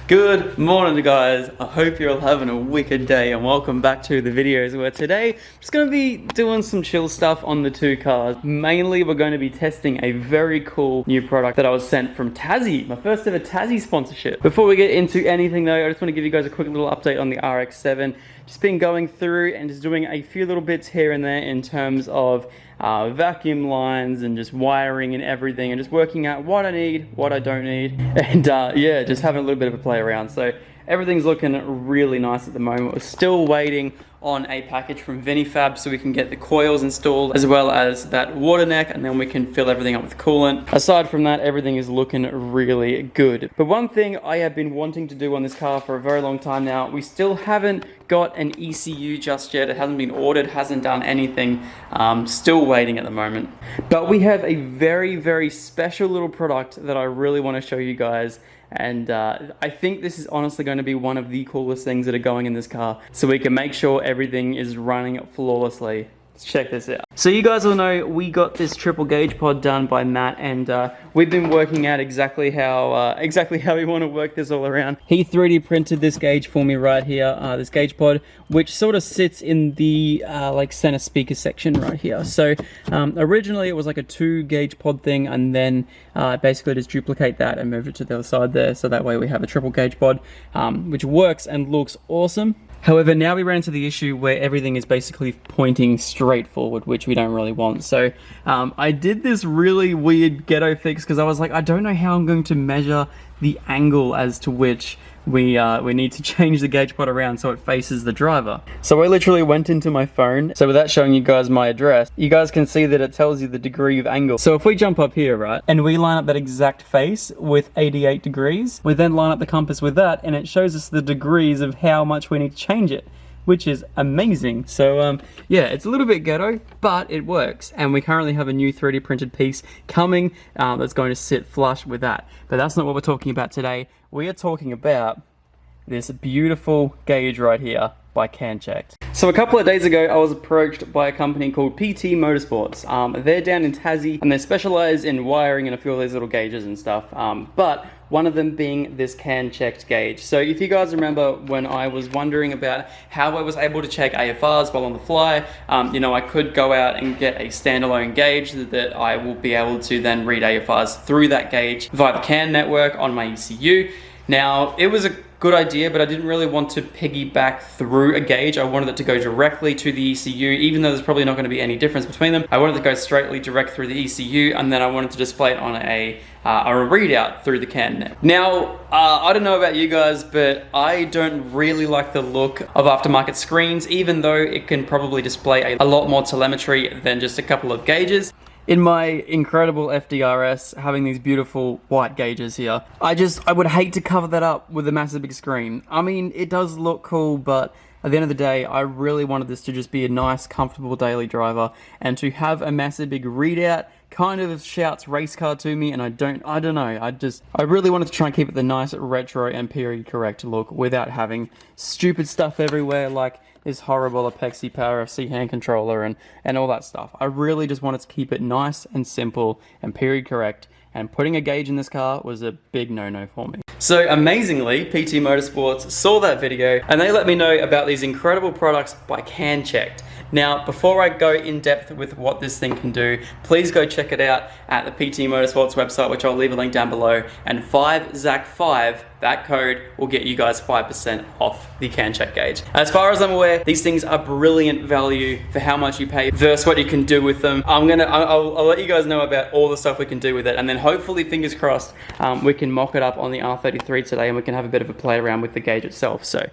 Good morning guys, I hope you're all having a wicked day and welcome back to the videos where today I'm just going to be doing some chill stuff on the two cars. Mainly we're going to be testing a very cool new product that I was sent from Tassie, my first ever Tassie sponsorship. Before we get into anything though, I just want to give you guys a quick little update on the RX-7. Just been going through and just doing a few little bits here and there in terms of vacuum lines and just wiring and everything, and just working out what I need, what I don't need, and yeah, just having a little bit of a play around. So everything's looking really nice at the moment. We're still waiting on a package from Vinifab so we can get the coils installed as well as that water neck, and then we can fill everything up with coolant. Aside from that, everything is looking really good. But one thing I have been wanting to do on this car for a very long time now, we still haven't got an ECU just yet. It hasn't been ordered, hasn't done anything. Still waiting at the moment. But we have a very special little product that I really want to show you guys. And I think this is honestly going to be one of the coolest things that are going in this car, so we can make sure everything is running flawlessly. Let's check this out. So you guys all know we got this triple gauge pod done by Matt, and we've been working out exactly how we want to work this all around. He 3D printed this gauge for me right here, this gauge pod, which sort of sits in the like center speaker section right here. So originally it was like a 2 gauge pod thing, and then basically just duplicate that and move it to the other side there, so that way we have a triple gauge pod, which works and looks awesome. However, now we ran into the issue where everything is basically pointing straight forward, which we don't really want. So I did this really weird ghetto fix because I was like, I don't know how I'm going to measure the angle as to which we need to change the gauge pod around so it faces the driver. So I literally went into my phone. So without showing you guys my address, you guys can see that it tells you the degree of angle. So if we jump up here, right, and we line up that exact face with 88 degrees, we then line up the compass with that, and it shows us the degrees of how much we need to change it, which is amazing. So yeah, it's a little bit ghetto, but it works. And we currently have a new 3D printed piece coming that's going to sit flush with that. But that's not what we're talking about today. We are talking about this beautiful gauge right here by CanChecked. So a couple of days ago, I was approached by a company called PT Motorsports. They're down in Tassie, and they specialize in wiring and a few of these little gauges and stuff. But one of them being this CanChecked gauge. So if you guys remember when I was wondering about how I was able to check AFRs while on the fly, you know, I could go out and get a standalone gauge that I will be able to then read AFRs through that gauge via the CAN network on my ECU. Now, it was a good idea, but I didn't really want to piggyback through a gauge. I wanted it to go directly to the ECU, even though there's probably not going to be any difference between them. I wanted to go straightly direct through the ECU, and then I wanted to display it on a readout through the CAN net. Now, I don't know about you guys, but I don't really like the look of aftermarket screens, even though it can probably display a lot more telemetry than just a couple of gauges. In my incredible FDRS, having these beautiful white gauges here, I would hate to cover that up with a massive big screen. I mean, it does look cool, but at the end of the day, I really wanted this to just be a nice, comfortable daily driver, and to have a massive big readout kind of shouts race car to me, and I don't know, I really wanted to try and keep it the nice retro and period correct look without having stupid stuff everywhere like this horrible Apexi Power FC hand controller and all that stuff. I really just wanted to keep it nice and simple and period correct, and putting a gauge in this car was a big no-no for me. So amazingly, PT Motorsports saw that video and they let me know about these incredible products by CanChecked. Now, before I go in depth with what this thing can do, please go check it out at the PT Motorsports website, which I'll leave a link down below. And 5ZAC5, that code will get you guys 5% off the CanChecked gauge. As far as I'm aware, these things are brilliant value for how much you pay versus what you can do with them. I'll let you guys know about all the stuff we can do with it, and then hopefully, fingers crossed, we can mock it up on the R33 today, and we can have a bit of a play around with the gauge itself. So,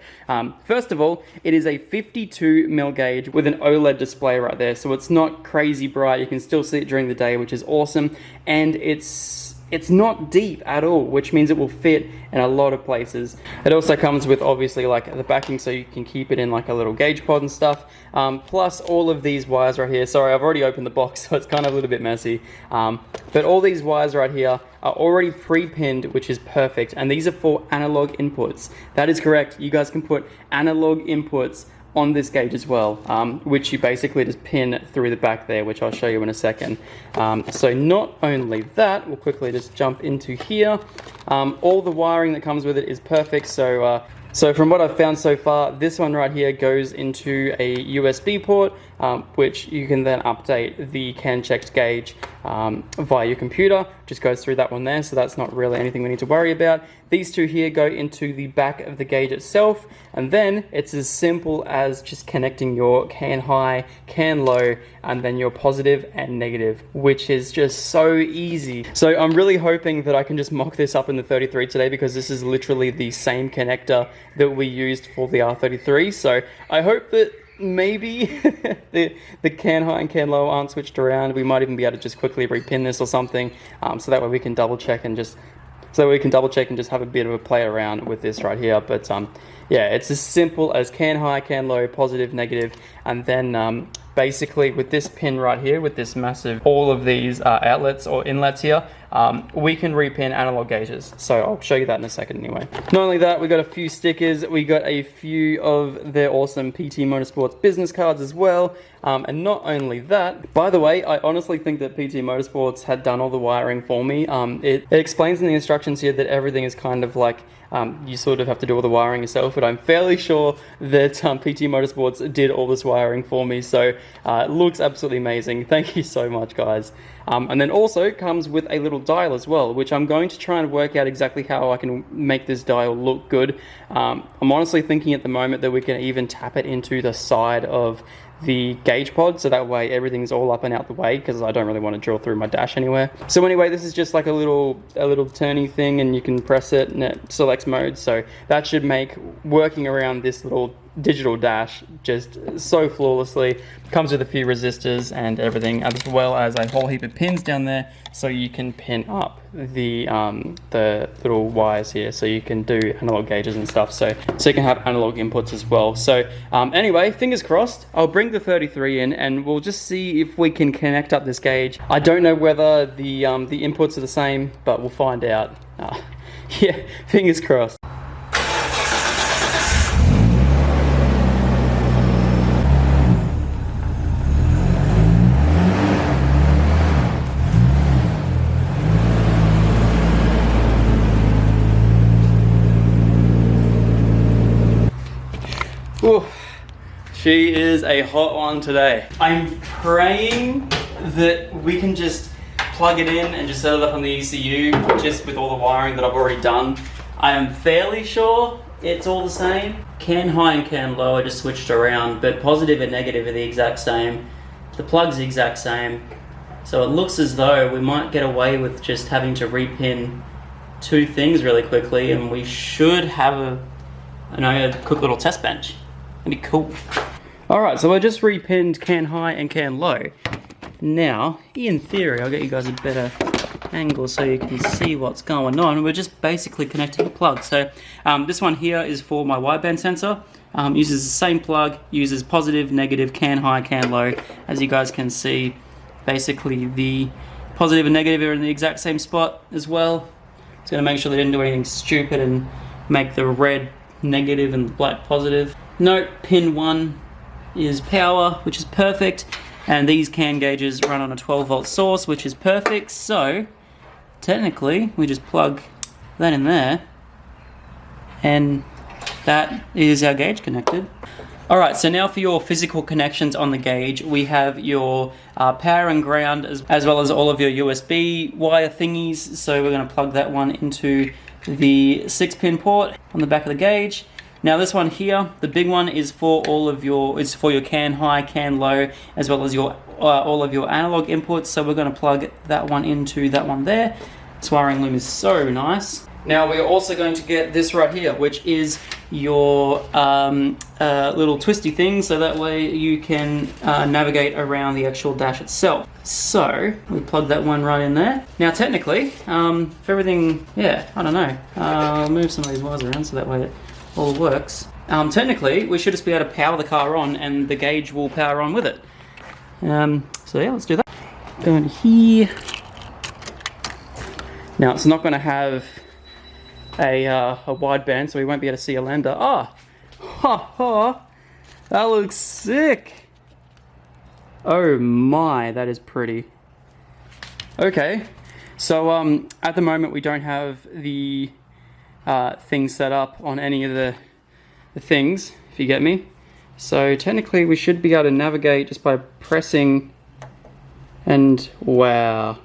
first of all, it is a 52mm gauge with an OLED display right there, so it's not crazy bright. You can still see it during the day, which is awesome, and it's not deep at all, which means it will fit in a lot of places. It also comes with obviously like the backing, so you can keep it in like a little gauge pod and stuff. Plus all of these wires right here. Sorry, I've already opened the box, so it's kind of a little bit messy. But all these wires right here are already pre-pinned, which is perfect. And these are for analog inputs. That is correct. You guys can put analog inputs on this gauge as well, which you basically just pin through the back there, which I'll show you in a second. So not only that, we'll quickly just jump into here. All the wiring that comes with it is perfect. So from what I've found so far, this one right here goes into a USB port, which you can then update the CAN checked gauge via your computer. Just goes through that one there, so that's not really anything we need to worry about. These two here go into the back of the gauge itself, and then it's as simple as just connecting your CAN high, CAN low, and then your positive and negative, which is just so easy. So I'm really hoping that I can just mock this up in the 33 today, because this is literally the same connector that we used for the R33. So I hope that maybe the CAN high and CAN low aren't switched around. We might even be able to just quickly repin this or something, so that way we can double check and just have a bit of a play around with this right here. But yeah, it's as simple as CAN high, CAN low, positive, negative, and then basically with this pin right here, with this massive, all of these outlets or inlets here, we can repin analog gauges. So I'll show you that in a second anyway. Not only that, we got a few stickers, we got a few of their awesome PT Motorsports business cards as well. And not only that, by the way, I honestly think that PT Motorsports had done all the wiring for me. It explains in the instructions here that everything is kind of like, you sort of have to do all the wiring yourself, but I'm fairly sure that PT Motorsports did all this wiring for me. So it looks absolutely amazing. Thank you so much, guys. And then also comes with a little dial as well, which I'm going to try and work out exactly how I can make this dial look good. I'm honestly thinking at the moment that we can even tap it into the side of the gauge pod, so that way everything's all up and out the way, because I don't really want to drill through my dash anywhere. So anyway, this is just like a little turny thing, and you can press it and it selects mode. So that should make working around this little digital dash just so flawlessly. Comes with a few resistors and everything, as well as a whole heap of pins down there, so you can pin up the little wires here, so you can do analog gauges and stuff, so you can have analog inputs as well. So anyway, fingers crossed, I'll bring the 33 in and we'll just see if we can connect up this gauge. I don't know whether the inputs are the same, but we'll find out. Yeah, fingers crossed. Ooh, she is a hot one today. I'm praying that we can just plug it in and just set it up on the ECU, just with all the wiring that I've already done. I am fairly sure it's all the same. CAN high and CAN low are just switched around, but positive and negative are the exact same. The plug's the exact same. So it looks as though we might get away with just having to repin two things really quickly, and we should have a quick little test bench. That'd be cool. Alright, so I just repinned CAN high and CAN low. Now, in theory, I'll get you guys a better angle so you can see what's going on. We're just basically connecting the plug. So this one here is for my wideband sensor. Uses the same plug, uses positive, negative, CAN high, CAN low. As you guys can see, basically the positive and negative are in the exact same spot as well. It's going to make sure they didn't do anything stupid and make the red negative and black positive. Note, pin 1 is power, which is perfect, and these CAN gauges run on a 12 volt source, which is perfect. So technically we just plug that in there and that is our gauge connected. Alright, so now for your physical connections on the gauge, we have your power and ground as well as all of your USB wire thingies. So we're going to plug that one into the 6-pin port on the back of the gauge. Now this one here, the big one, is for all of your, it's for your CAN high, CAN low, as well as your all of your analog inputs. So we're going to plug that one into that one there. This wiring loom is so nice. Now we're also going to get this right here, which is your little twisty thing, so that way you can navigate around the actual dash itself. So we plug that one right in there. Now technically, if everything, yeah, I don't know, I'll move some of these wires around so that way it all works. Technically, we should just be able to power the car on and the gauge will power on with it. So yeah, let's do that. Go in here. Now it's not going to have a wideband, so we won't be able to see a lender. That looks sick. Oh my, that is pretty. Okay, so at the moment we don't have the things set up on any of the things, if you get me. So technically we should be able to navigate just by pressing, and wow.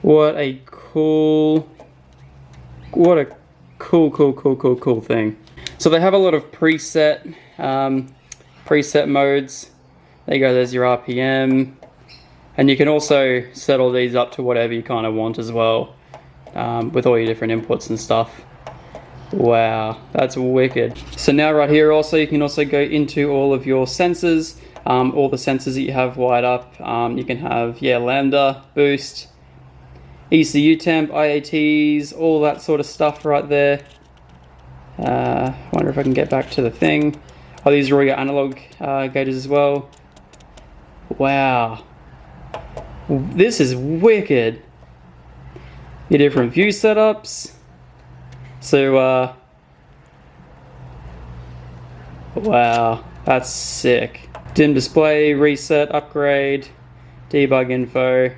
What a cool thing. So they have a lot of preset modes. There you go, there's your RPM. And you can also set all these up to whatever you kind of want as well, with all your different inputs and stuff. Wow, that's wicked. So now right here also, you can also go into all of your sensors, all the sensors that you have wired up. You can have, lambda, boost, ECU temp, IATs, all that sort of stuff right there. Wonder if I can get back to the thing. Oh, these are all your analog gauges as well. Wow. This is wicked. Your different view setups. So, wow, that's sick. Dim display, reset, upgrade, debug info.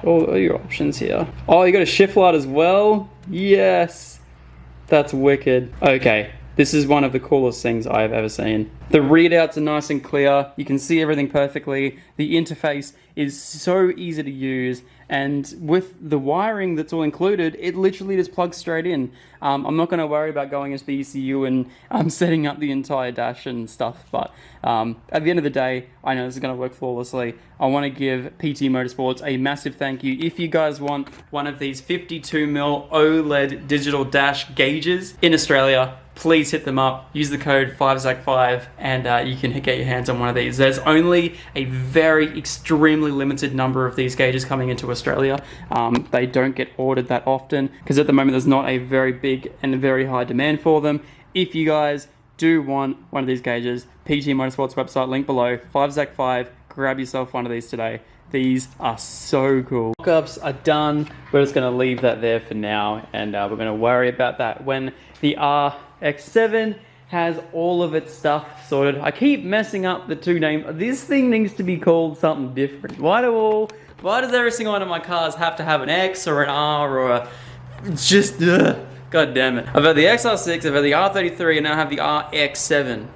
All your options here. Oh, you got a shift light as well? Yes. That's wicked. Okay, this is one of the coolest things I've ever seen. The readouts are nice and clear. You can see everything perfectly. The interface is so easy to use, and with the wiring that's all included, it literally just plugs straight in. I'm not going to worry about going into the ECU and setting up the entire dash and stuff, but at the end of the day, I know this is going to work flawlessly. I want to give PT Motorsports a massive thank you. If you guys want one of these 52mm OLED digital dash gauges in Australia, please hit them up. Use the code 5ZAC5 and you can get your hands on one of these. There's only a very extremely limited number of these gauges coming into Australia. They don't get ordered that often because at the moment there's not a very big and very high demand for them. If you guys do want one of these gauges, PT Motorsports website, link below, 5ZAC5, grab yourself one of these today. These are so cool. Mock-ups are done. We're just going to leave that there for now, and we're going to worry about that when the RX-7 has all of its stuff sorted. I keep messing up the two names. This thing needs to be called something different. Why does every single one of my cars have to have an X or an R or a... Just, god damn it. I've had the XR6, I've had the R33, and now I have the RX-7.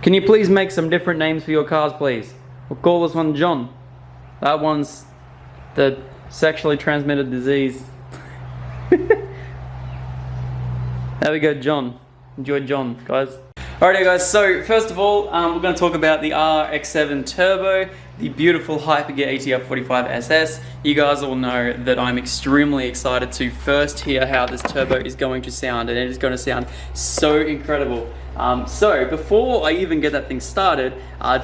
Can you please make some different names for your cars, please? We'll call this one John. That one's the sexually transmitted disease. There we go, John. Enjoy John, guys. Alrighty guys, so first of all, we're going to talk about the RX-7 Turbo, the beautiful Hypergear ATR 45 SS. You guys all know that I'm extremely excited to first hear how this turbo is going to sound, and it is going to sound so incredible. So before I even get that thing started,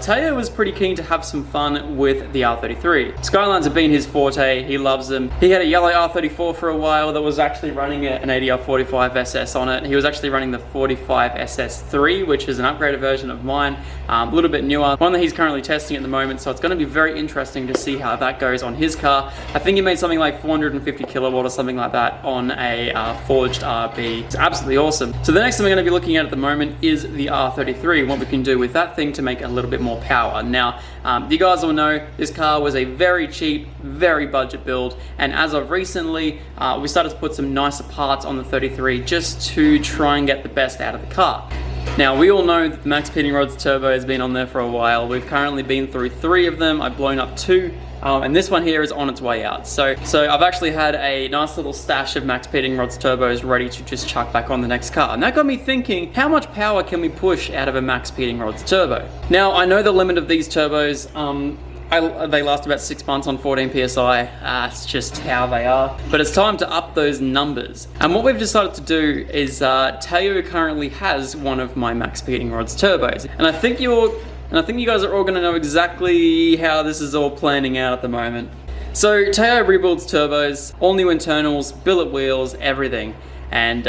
Teo was pretty keen to have some fun with the R33. Skylines have been his forte, he loves them. He had a yellow R34 for a while that was actually running an ATR 45 SS on it. He was actually running the 45 SS3, which is an upgraded version of mine, a little bit newer, one that he's currently testing at the moment, so it's going to be very interesting to see how that goes on his car. I think he made something like 450 kilowatt or something like that on a forged RB. It's absolutely awesome. So the next thing we're going to be looking at the moment is the R33, what we can do with that thing to make a little bit more power. Now, you guys all know this car was a very cheap, very budget build, and as of recently, we started to put some nicer parts on the 33 just to try and get the best out of the car. Now, we all know that the Max Pitting Rods Turbo has been on there for a while. We've currently been through 3 of them. I've blown up 2. And this one here is on its way out. So I've actually had a nice little stash of Max Pitting Rods Turbos ready to just chuck back on the next car. And that got me thinking, how much power can we push out of a Max Pitting Rods Turbo? Now, I know the limit of these turbos, they last about 6 months on 14 PSI. It's just how they are. But it's time to up those numbers. And what we've decided to do is, Teo currently has one of my Max Pitting Rods Turbos. And I think you guys are all going to know exactly how this is all planning out at the moment. So Teo rebuilds turbos, all new internals, billet wheels, everything. And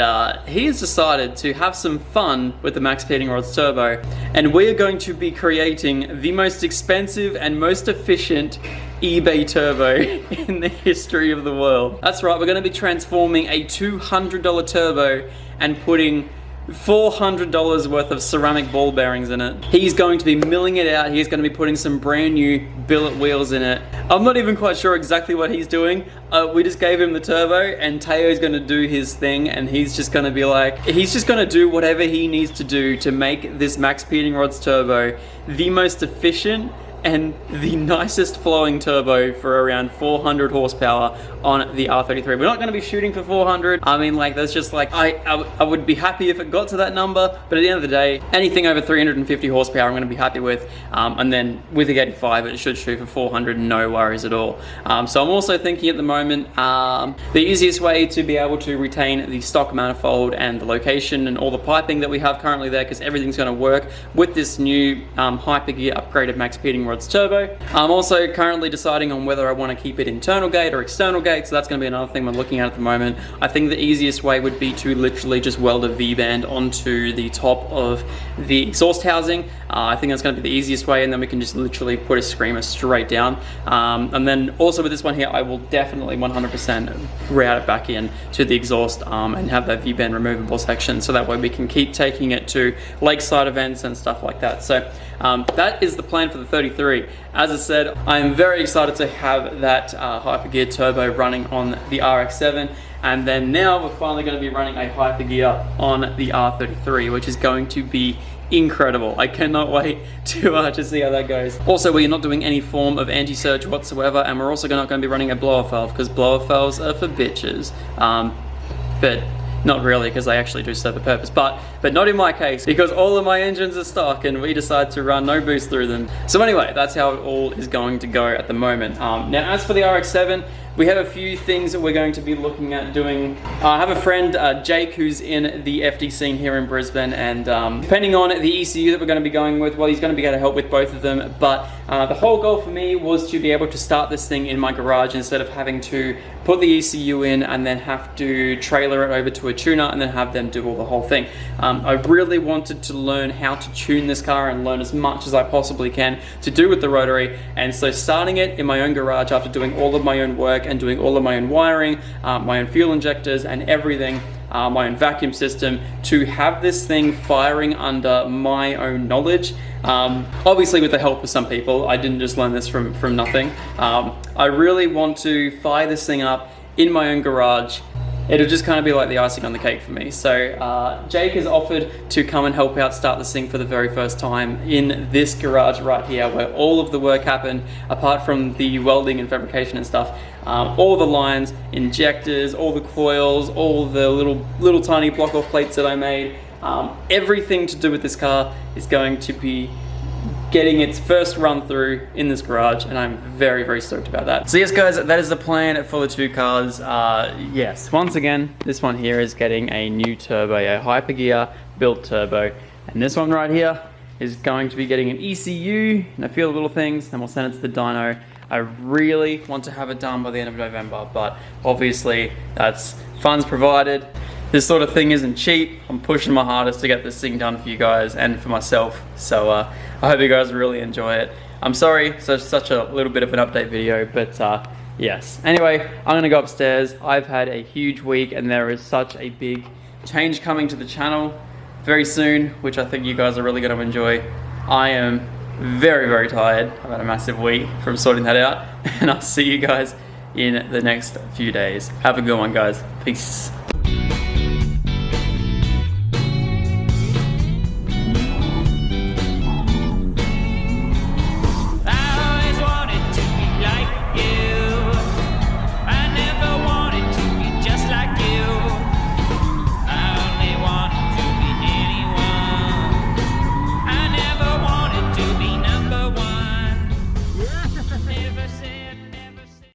he has decided to have some fun with the Max Pitting Rods Turbo. And we are going to be creating the most expensive and most efficient eBay turbo in the history of the world. That's right, we're going to be transforming a $200 turbo and putting $400 worth of ceramic ball bearings in it. He's going to be milling it out. He's going to be putting some brand new billet wheels in it. I'm not even quite sure exactly what he's doing. We just gave him the turbo, and Teo's going to do his thing, and he's just going to be like, he's just going to do whatever he needs to do to make this Max Speeding Rods turbo the most efficient and the nicest flowing turbo for around 400 horsepower on the R33. We're not going to be shooting for 400. I mean, like, that's just like, I would be happy if it got to that number, but at the end of the day, anything over 350 horsepower I'm going to be happy with, and then with the 85 it should shoot for 400, no worries at all. So I'm also thinking at the moment, the easiest way to be able to retain the stock manifold and the location and all the piping that we have currently there, because everything's going to work with this new Hypergear upgraded Max Speeding Rods turbo. I'm also currently deciding on whether I want to keep it internal gate or external gate, so that's going to be another thing we're looking at the moment. I think the easiest way would be to literally just weld a V-band onto the top of the exhaust housing. I think that's going to be the easiest way, and then we can just literally put a screamer straight down. And then also with this one here, I will definitely 100% route it back in to the exhaust and have that V-band removable section, so that way we can keep taking it to lakeside events and stuff like that. So that is the plan for the 33. As I said, I am very excited to have that Hypergear turbo running on the RX-7, and then now we're finally going to be running a Hypergear on the R33, which is going to be incredible. I cannot wait to see how that goes. Also, we're not doing any form of anti-surge whatsoever, and we're also not going to be running a blower valve, because blower valves are for bitches. But not really, because they actually do serve a purpose, but not in my case, because all of my engines are stock and we decide to run no boost through them. So anyway, that's how it all is going to go at the moment. Now, as for the RX-7, we have a few things that we're going to be looking at doing. I have a friend, Jake, who's in the FD scene here in Brisbane, and depending on the ECU that we're going to be going with, well, he's going to be able to help with both of them, but the whole goal for me was to be able to start this thing in my garage instead of having to put the ECU in and then have to trailer it over to a tuner and then have them do all the whole thing. I really wanted to learn how to tune this car and learn as much as I possibly can to do with the rotary, and so starting it in my own garage after doing all of my own work and doing all of my own wiring, my own fuel injectors and everything, my own vacuum system, to have this thing firing under my own knowledge. Obviously with the help of some people, I didn't just learn this from nothing. I really want to fire this thing up in my own garage. It'll just kind of be like the icing on the cake for me. So Jake has offered to come and help out start this thing for the very first time in this garage right here, where all of the work happened, apart from the welding and fabrication and stuff. All the lines, injectors, all the coils, all the little tiny block off plates that I made, everything to do with this car is going to be getting its first run through in this garage, and I'm very, very stoked about that. So yes guys, that is the plan for the two cars. Yes, once again, this one here is getting a new turbo, a Hypergear built turbo, and this one right here is going to be getting an ECU and a few little things, then we'll send it to the dyno. I really want to have it done by the end of November, but obviously that's funds provided. This sort of thing isn't cheap. I'm pushing my hardest to get this thing done for you guys and for myself. So I hope you guys really enjoy it. I'm sorry, such a little bit of an update video, but yes. Anyway, I'm gonna go upstairs. I've had a huge week and there is such a big change coming to the channel very soon, which I think you guys are really gonna enjoy. I am very, very tired. I've had a massive week from sorting that out, and I'll see you guys in the next few days. Have a good one, guys. Peace.